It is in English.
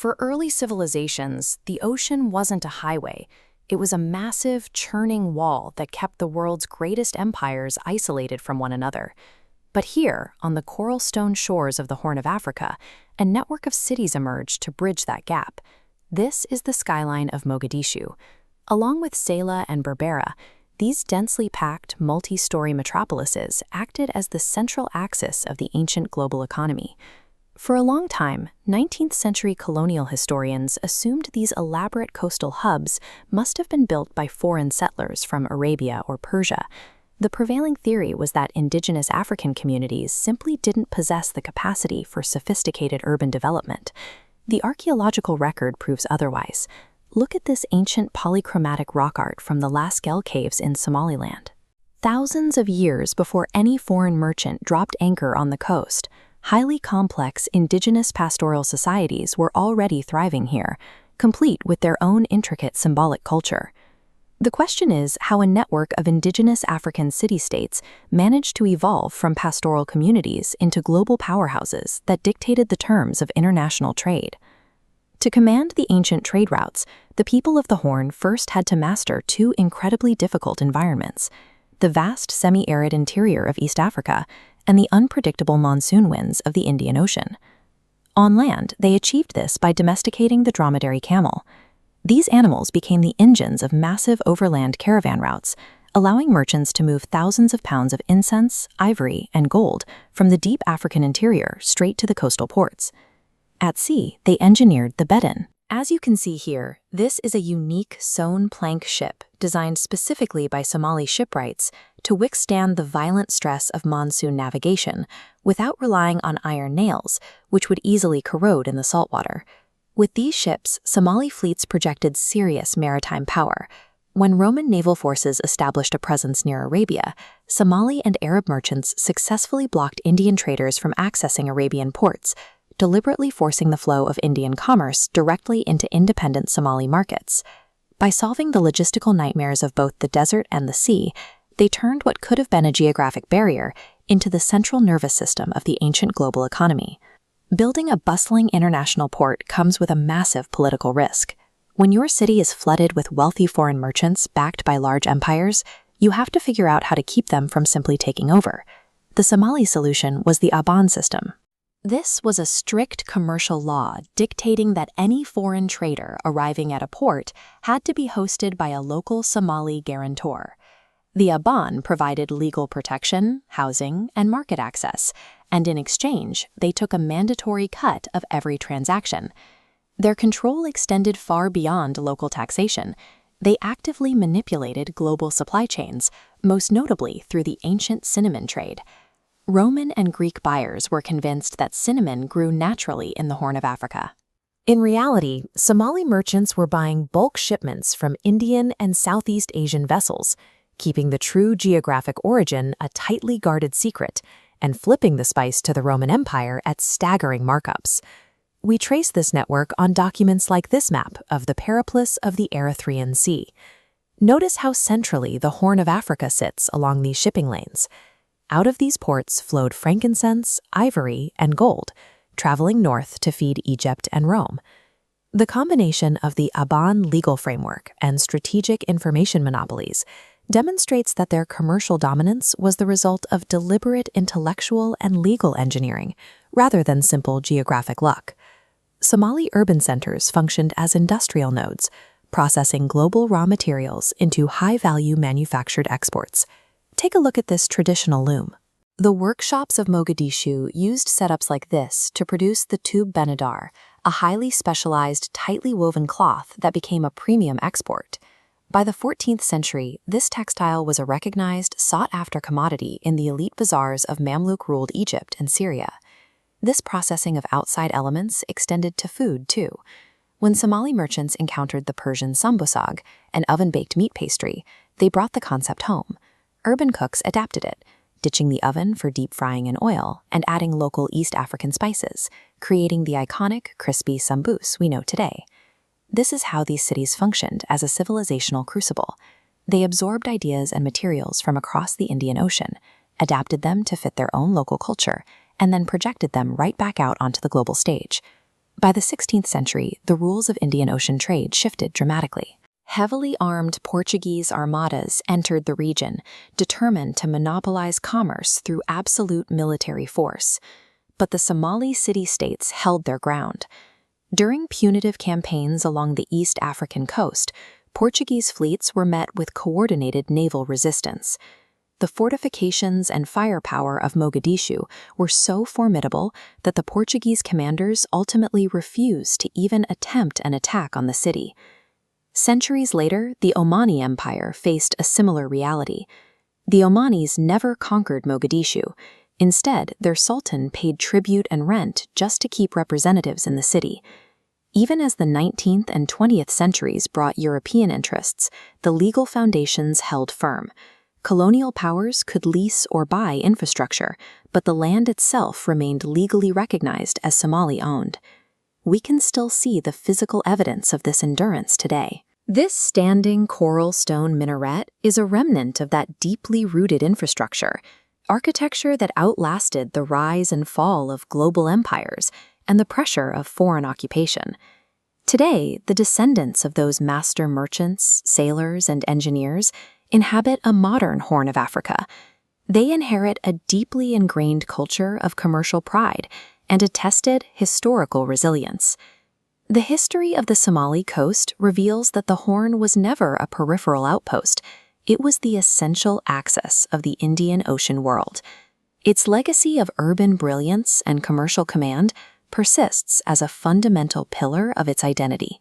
For early civilizations, the ocean wasn't a highway. It was a massive, churning wall that kept the world's greatest empires isolated from one another. But here, on the coral stone shores of the Horn of Africa, a network of cities emerged to bridge that gap. This is the skyline of Mogadishu. Along with Zeila and Berbera, these densely packed, multi-story metropolises acted as the central axis of the ancient global economy. For a long time, 19th-century colonial historians assumed these elaborate coastal hubs must have been built by foreign settlers from Arabia or Persia. The prevailing theory was that indigenous African communities simply didn't possess the capacity for sophisticated urban development. The archaeological record proves otherwise. Look at this ancient polychromatic rock art from the Lascelles caves in Somaliland. Thousands of years before any foreign merchant dropped anchor on the coast, highly complex indigenous pastoral societies were already thriving here, complete with their own intricate symbolic culture. The question is how a network of indigenous African city-states managed to evolve from pastoral communities into global powerhouses that dictated the terms of international trade. To command the ancient trade routes, the people of the Horn first had to master two incredibly difficult environments: the vast semi-arid interior of East Africa and the unpredictable monsoon winds of the Indian Ocean. On land, they achieved this by domesticating the dromedary camel. These animals became the engines of massive overland caravan routes, allowing merchants to move thousands of pounds of incense, ivory, and gold from the deep African interior straight to the coastal ports. At sea, they engineered the Bedin. As you can see here, this is a unique sewn plank ship designed specifically by Somali shipwrights to withstand the violent stress of monsoon navigation without relying on iron nails, which would easily corrode in the saltwater. With these ships, Somali fleets projected serious maritime power. When Roman naval forces established a presence near Arabia, Somali and Arab merchants successfully blocked Indian traders from accessing Arabian ports, deliberately forcing the flow of Indian commerce directly into independent Somali markets. By solving the logistical nightmares of both the desert and the sea, they turned what could have been a geographic barrier into the central nervous system of the ancient global economy. Building a bustling international port comes with a massive political risk. When your city is flooded with wealthy foreign merchants backed by large empires, you have to figure out how to keep them from simply taking over. The Somali solution was the Aban system. This was a strict commercial law dictating that any foreign trader arriving at a port had to be hosted by a local Somali guarantor. The Aban provided legal protection, housing, and market access, and in exchange, they took a mandatory cut of every transaction. Their control extended far beyond local taxation. They actively manipulated global supply chains, most notably through the ancient cinnamon trade. Roman and Greek buyers were convinced that cinnamon grew naturally in the Horn of Africa. In reality, Somali merchants were buying bulk shipments from Indian and Southeast Asian vessels, keeping the true geographic origin a tightly guarded secret, and flipping the spice to the Roman Empire at staggering markups. We trace this network on documents like this map of the Periplus of the Erythraean Sea. Notice how centrally the Horn of Africa sits along these shipping lanes. Out of these ports flowed frankincense, ivory, and gold, traveling north to feed Egypt and Rome. The combination of the Aban legal framework and strategic information monopolies demonstrates that their commercial dominance was the result of deliberate intellectual and legal engineering, rather than simple geographic luck. Somali urban centers functioned as industrial nodes, processing global raw materials into high-value manufactured exports. Take a look at this traditional loom. The workshops of Mogadishu used setups like this to produce the tube benadar, a highly specialized, tightly woven cloth that became a premium export. By the 14th century, this textile was a recognized, sought-after commodity in the elite bazaars of Mamluk-ruled Egypt and Syria. This processing of outside elements extended to food, too. When Somali merchants encountered the Persian sambusag, an oven-baked meat pastry, they brought the concept home. Urban cooks adapted it, ditching the oven for deep frying in oil and adding local East African spices, creating the iconic, crispy sambus we know today. This is how these cities functioned as a civilizational crucible. They absorbed ideas and materials from across the Indian Ocean, adapted them to fit their own local culture, and then projected them right back out onto the global stage. By the 16th century, the rules of Indian Ocean trade shifted dramatically. Heavily armed Portuguese armadas entered the region, determined to monopolize commerce through absolute military force. But the Somali city-states held their ground. During punitive campaigns along the East African coast, Portuguese fleets were met with coordinated naval resistance. The fortifications and firepower of Mogadishu were so formidable that the Portuguese commanders ultimately refused to even attempt an attack on the city. Centuries later, the Omani Empire faced a similar reality. The Omanis never conquered Mogadishu. Instead, their sultan paid tribute and rent just to keep representatives in the city. Even as the 19th and 20th centuries brought European interests, the legal foundations held firm. Colonial powers could lease or buy infrastructure, but the land itself remained legally recognized as Somali-owned. We can still see the physical evidence of this endurance today. This standing coral stone minaret is a remnant of that deeply rooted infrastructure, architecture that outlasted the rise and fall of global empires and the pressure of foreign occupation. Today, the descendants of those master merchants, sailors, and engineers inhabit a modern Horn of Africa. They inherit a deeply ingrained culture of commercial pride and a tested historical resilience. The history of the Somali coast reveals that the Horn was never a peripheral outpost. It was the essential axis of the Indian Ocean world. Its legacy of urban brilliance and commercial command persists as a fundamental pillar of its identity.